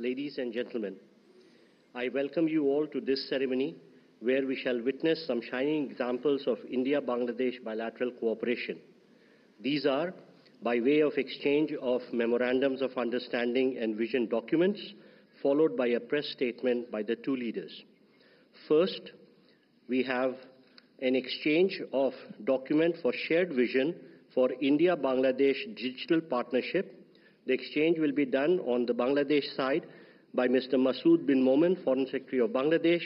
ladies and gentlemen, I welcome you all to this ceremony where we shall witness some shining examples of India-Bangladesh bilateral cooperation. These are by way of exchange of memorandums of understanding and vision documents, followed by a press statement by the two leaders. First, we have an exchange of document for shared vision for India-Bangladesh digital partnership. The exchange will be done on the Bangladesh side by Mr. Masood bin Momen, Foreign Secretary of Bangladesh,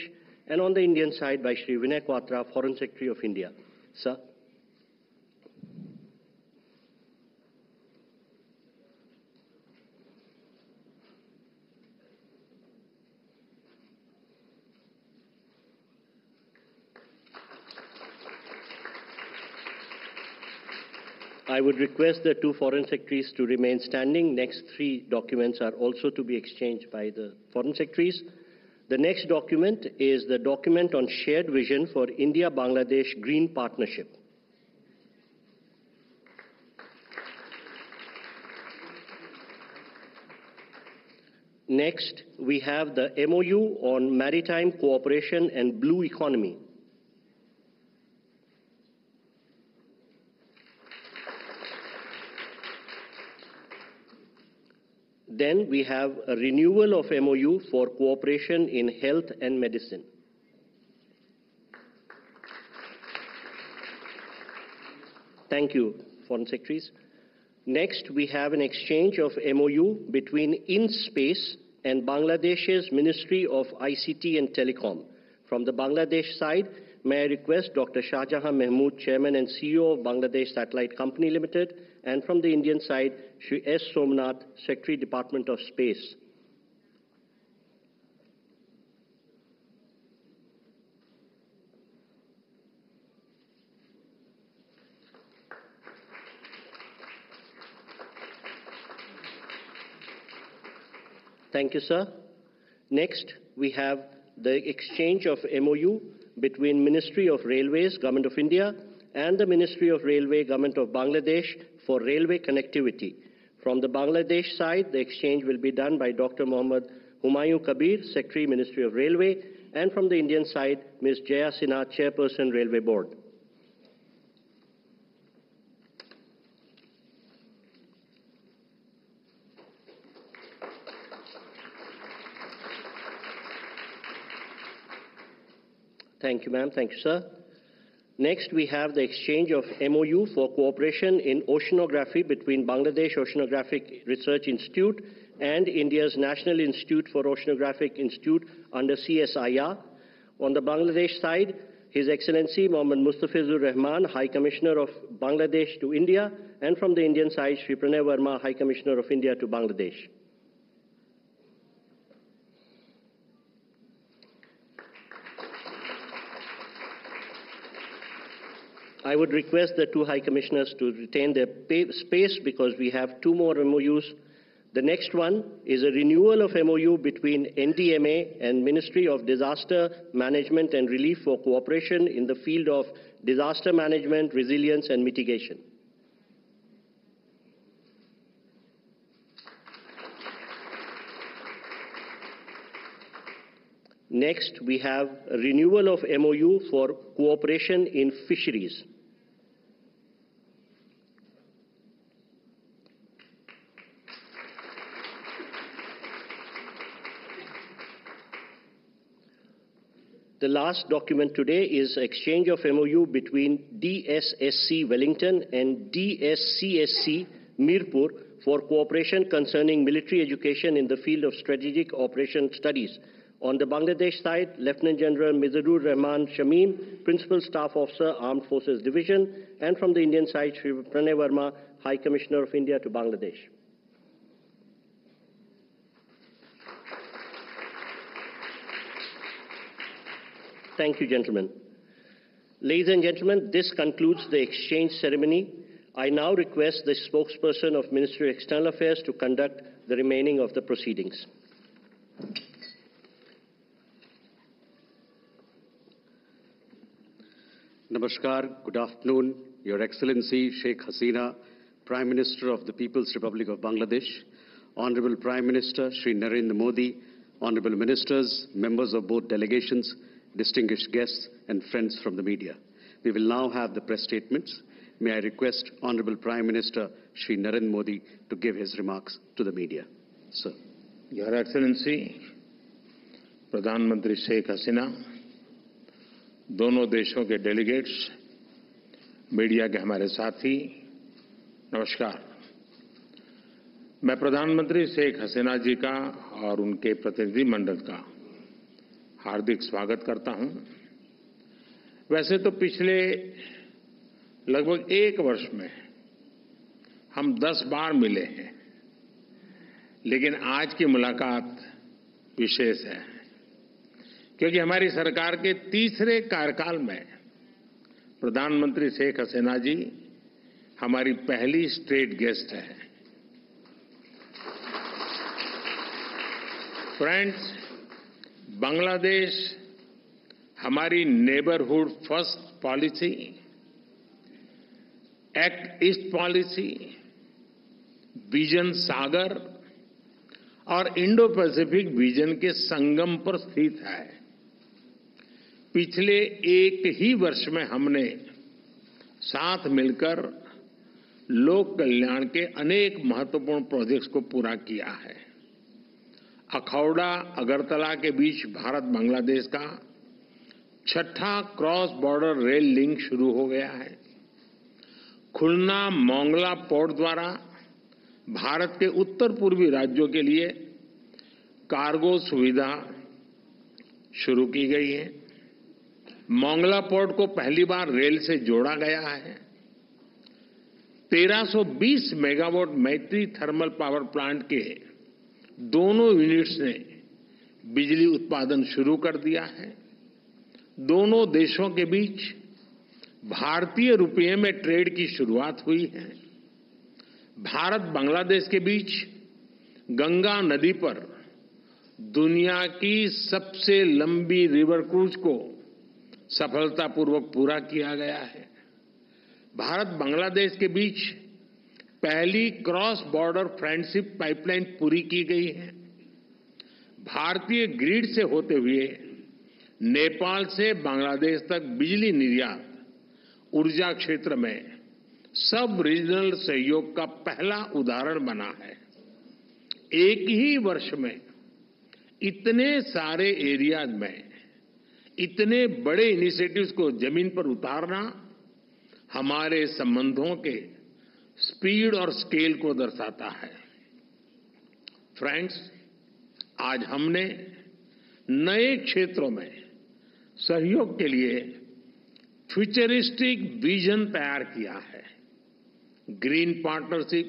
and on the Indian side by Shri Vinay Quatra, Foreign Secretary of India. Sir. I would request the two foreign secretaries to remain standing. Next three documents are also to be exchanged by the foreign secretaries. The next document is the document on shared vision for India-Bangladesh Green Partnership. Next, we have the MOU on maritime cooperation and blue economy. Then we have a renewal of MOU for cooperation in health and medicine. Thank you, Foreign Secretaries. Next, we have an exchange of MOU between InSpace and Bangladesh's Ministry of ICT and Telecom. From the Bangladesh side, may I request Dr. Shahjahan Mahmood, Chairman and CEO of Bangladesh Satellite Company Limited, and from the Indian side, Shri S. Somnath, Secretary, Department of Space. Thank you, sir. Next, we have the exchange of MOU between Ministry of Railways, Government of India, and the Ministry of Railway, Government of Bangladesh for railway connectivity. From the Bangladesh side, the exchange will be done by Dr. Mohammad Humayun Kabir, Secretary, Ministry of Railway, and from the Indian side, Ms. Jaya Sinha, Chairperson, Railway Board. Thank you, ma'am. Thank you, sir. Next, we have the exchange of MOU for cooperation in oceanography between Bangladesh Oceanographic Research Institute and India's National Institute for Oceanographic Institute under CSIR. On the Bangladesh side, His Excellency Mohammad Mustafizur Rahman, High Commissioner of Bangladesh to India, and from the Indian side, Shri Pranay Verma, High Commissioner of India to Bangladesh. I would request the two High Commissioners to retain their space because we have two more MOUs. The next one is a renewal of MOU between NDMA and Ministry of Disaster Management and Relief for cooperation in the field of disaster management, resilience and mitigation. Next, we have a renewal of MOU for cooperation in fisheries. The last document today is exchange of MOU between DSSC Wellington and DSCSC Mirpur for cooperation concerning military education in the field of strategic operation studies. On the Bangladesh side, Lieutenant General Mizarur Rahman Shamim, Principal Staff Officer, Armed Forces Division, and from the Indian side, Shri Pranay Verma, High Commissioner of India to Bangladesh. Thank you, gentlemen. Ladies and gentlemen, this concludes the exchange ceremony. I now request the spokesperson of Ministry of External Affairs to conduct the remaining of the proceedings. Namaskar, good afternoon, Your Excellency Sheikh Hasina, Prime Minister of the People's Republic of Bangladesh, Honorable Prime Minister Shri Narendra Modi, Honorable Ministers, members of both delegations, distinguished guests and friends from the media. We will now have the press statements. May I request Honorable Prime Minister Shri Narendra Modi to give his remarks to the media. Sir. Your Excellency, प्रधानमंत्री शेख हसीना, दोनों देशों के delegates, media के हमारे साथी, नमस्कार। मैं प्रधानमंत्री शेख हसीना जी का और उनके प्रतिनिधिमंडल का हार्दिक स्वागत करता हूं। वैसे तो पिछले लगभग 1 वर्ष में हम 10 बार मिले हैं, लेकिन आज की मुलाकात विशेष है क्योंकि हमारी सरकार के तीसरे कार्यकाल में प्रधानमंत्री शेख हसीना जी हमारी पहली स्टेट गेस्ट हैं। फ्रेंड्स, बांग्लादेश हमारी neighbourhood first policy, act east policy, vision Sagar और इंडो पैसिफिक विजन के संगम पर स्थित है। पिछले 1 ही वर्ष में हमने साथ मिलकर लोक कल्याण के अनेक महत्वपूर्ण प्रोजेक्ट्स को पूरा किया है। अखौड़ा अगरतला के बीच भारत बांग्लादेश का 6ठा क्रॉस बॉर्डर रेल लिंक शुरू हो गया है। खुलना मोंगला पोर्ट द्वारा भारत के उत्तर पूर्वी राज्यों के लिए कार्गो सुविधा शुरू की गई है। मोंगला पोर्ट को पहली बार रेल से जोड़ा गया है। 1320 मेगावाट मैत्री थर्मल पावर प्लांट के दोनों यूनिट्स ने बिजली उत्पादन शुरू कर दिया है। दोनों देशों के बीच भारतीय रुपये में ट्रेड की शुरुआत हुई है। भारत बांग्लादेश के बीच गंगा नदी पर दुनिया की सबसे लंबी रिवर क्रूज को सफलतापूर्वक पूरा किया गया है। भारत बांग्लादेश के बीच पहली क्रॉस बॉर्डर फ्रेंडशिप पाइपलाइन पूरी की गई है। भारतीय ग्रिड से होते हुए नेपाल से बांग्लादेश तक बिजली निर्यात ऊर्जा क्षेत्र में सब रीजनल सहयोग का पहला उदाहरण बना है। एक ही वर्ष में इतने सारे एरियाज में इतने बड़े इनिशिएटिव्स को जमीन पर उतारना हमारे संबंधों के स्पीड और स्केल को दर्शाता है। फ्रेंड्स, आज हमने नए क्षेत्रों में सहयोग के लिए फ्यूचरिस्टिक विजन तैयार किया है। Green partnership,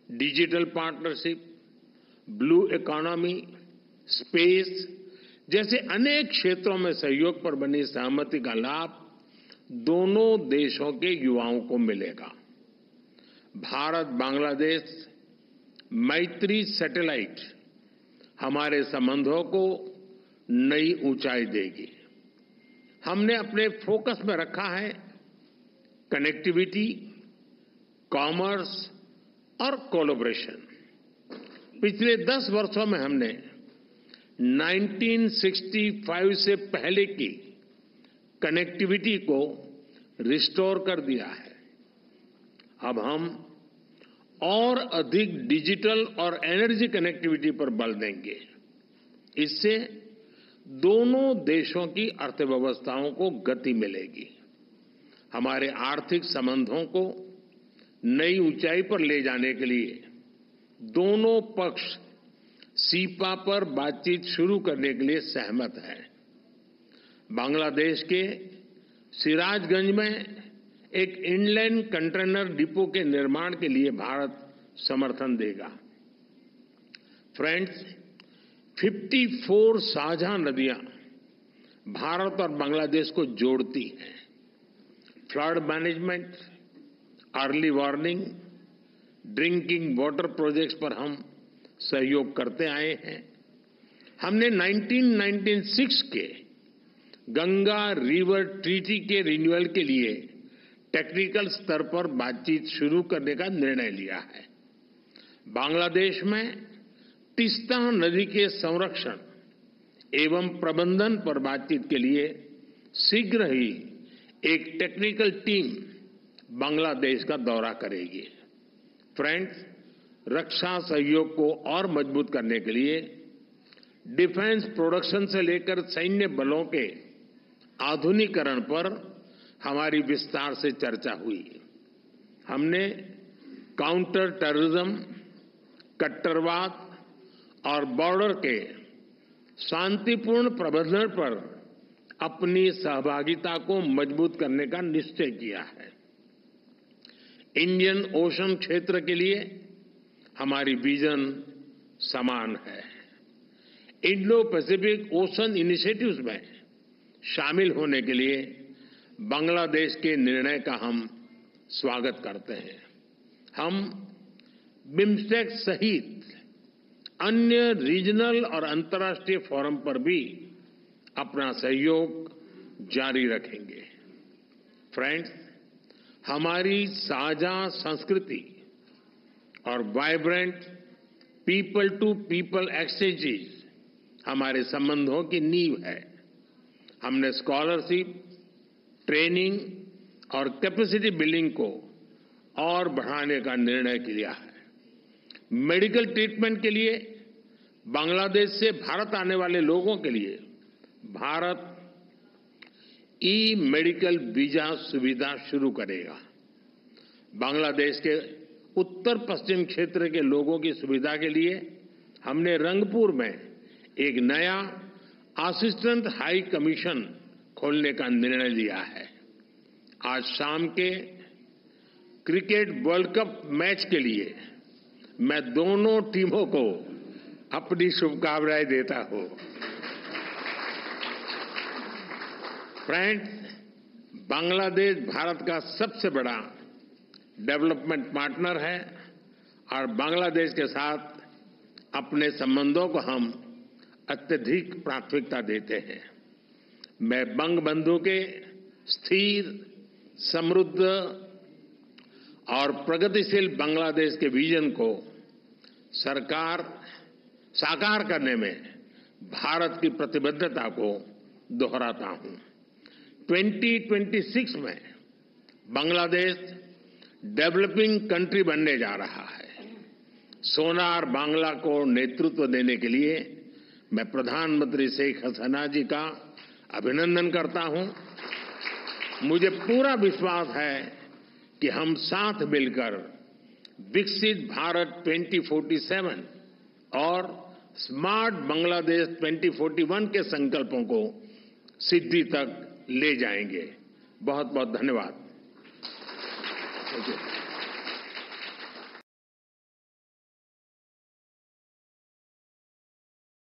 digital partnership, blue economy, space जैसे अनेक क्षेत्रों में सहयोग पर बनी सहमति का लाभ दोनों देशों के युवाओं को मिलेगा। भारत बांग्लादेश मैत्री सैटेलाइट हमारे संबंधों को नई ऊंचाई देगी। हमने अपने फोकस में रखा है कनेक्टिविटी, कॉमर्स और कोलैबोरेशन। पिछले 10 वर्षों में हमने 1965 से पहले की कनेक्टिविटी को रिस्टोर कर दिया है। अब हम और अधिक डिजिटल और एनर्जी कनेक्टिविटी पर बल देंगे। इससे दोनों देशों की अर्थव्यवस्थाओं को गति मिलेगी। हमारे आर्थिक संबंधों को नई ऊंचाई पर ले जाने के लिए दोनों पक्ष सीपा पर बातचीत शुरू करने के लिए सहमत हैं। बांग्लादेश के सिराजगंज में एक इनलैंड कंटेनर डिपो के निर्माण के लिए भारत समर्थन देगा। फ्रेंड्स, 54 साझा नदियां भारत और बांग्लादेश को जोड़ती हैं। Flood management, early warning, drinking water projects पर हम सहयोग करते आए हैं। हमने 1996 के गंगा रिवर ट्रीटी के रिन्यूअल के लिए टेक्निकल स्तर पर बातचीत शुरू करने का निर्णय लिया है। बांग्लादेश में तीस्ता नदी के संरक्षण एवं प्रबंधन पर बातचीत के लिए शीघ्र ही एक टेक्निकल टीम बांग्लादेश का दौरा करेगी। फ्रेंड्स, रक्षा सहयोग को और मजबूत करने के लिए डिफेंस प्रोडक्शन से लेकर सैन्य बलों के आधुनिकीकरण पर हमारी विस्तार से चर्चा हुई। हमने काउंटर टेररिज्म, कट्टरवाद और बॉर्डर के शांतिपूर्ण प्रबंधन पर अपनी सहभागिता को मजबूत करने का निश्चय किया है। इंडियन ओशन क्षेत्र के लिए हमारी विजन समान है। इंडो पैसिफिक ओशन इनिशिएटिव्स में शामिल होने के लिए बांग्लादेश के निर्णय का हम स्वागत करते हैं। हम बिम्स्टेक सहित अन्य रीजनल और अंतर्राष्ट्रीय फोरम पर भी अपना सहयोग जारी रखेंगे। फ्रेंड्स, हमारी साझा संस्कृति और vibrant people to people exchanges हमारे संबंधों की नींव है। हमने स्कॉलरशिप, ट्रेनिंग और कैपेसिटी बिल्डिंग को और बढ़ाने का निर्णय किया है। मेडिकल ट्रीटमेंट के लिए बांग्लादेश से भारत आने वाले लोगों के लिए भारत ई मेडिकल वीजा सुविधा शुरू करेगा। बांग्लादेश के उत्तर पश्चिम क्षेत्र के लोगों की सुविधा के लिए हमने रंगपुर में एक नया असिस्टेंट हाई कमीशन खोलने का निर्णय लिया है। आज शाम के क्रिकेट वर्ल्ड कप मैच के लिए मैं दोनों टीमों को अपनी शुभकामनाएं देता हूं। फ्रेंड्स, बांग्लादेश भारत का सबसे बड़ा डेवलपमेंट पार्टनर है और बांग्लादेश के साथ अपने संबंधों को हम अत्यधिक प्राथमिकता देते हैं। मैं बंगबंधु के स्थिर, समृद्ध और प्रगतिशील बांग्लादेश के विजन को साकार करने में भारत की प्रतिबद्धता को दोहराता हूं। 2026 में बांग्लादेश डेवलपिंग कंट्री बनने जा रहा है। सोनार बांग्ला को नेतृत्व देने के लिए मैं प्रधानमंत्री शेख हसीना जी का अभिनंदन करता हूं। मुझे पूरा विश्वास है कि हम साथ मिलकर विकसित भारत 2047 और स्मार्ट बांग्लादेश 2041 के संकल्पों को सिद्धि तक ले जाएंगे। बहुत बहुत धन्यवाद।